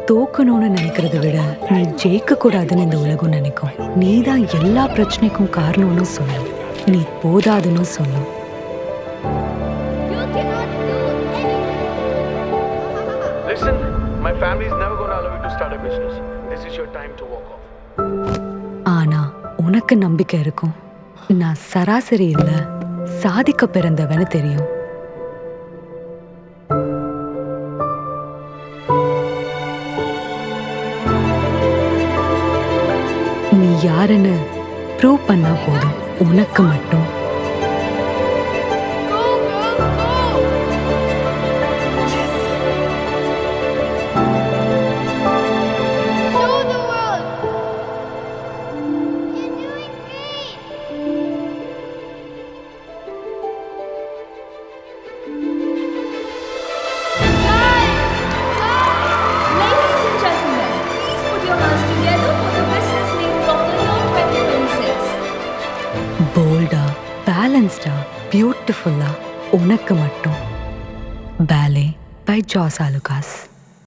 தோக்கணும்னு நினைக்கிறத விட நீ ஜெயிக்க கூடாதுன்னு இந்த உலகம் நினைக்கும். நீதான் எல்லா பிரச்சனைக்கும் காரணம்னு சொல்லும். நீ போதாதுன்னு சொல்லும். You cannot do anything. Listen, my family is never going to allow you to start a business. This is your time to walk off. ஆனா உனக்கு நம்பிக்கை இருக்கும். நான் சராசரி இல்ல, சாதிக்க பிறந்தவன்னு தெரியும். நீ யாருன்னு ப்ரூவ் பண்ணா போதும், உனக்கு மட்டும். Go, girl, go. Yes. Show the world. You're doing great. Ladies and gentlemen, please put your hands together for the business leader of the year 2026. போல்டா, பேலன்ஸ்டா, பியூட்டிஃபுல்லா, உனக்கு மட்டும். பேலே பை ஜாஸ் ஆலுகாஸ்.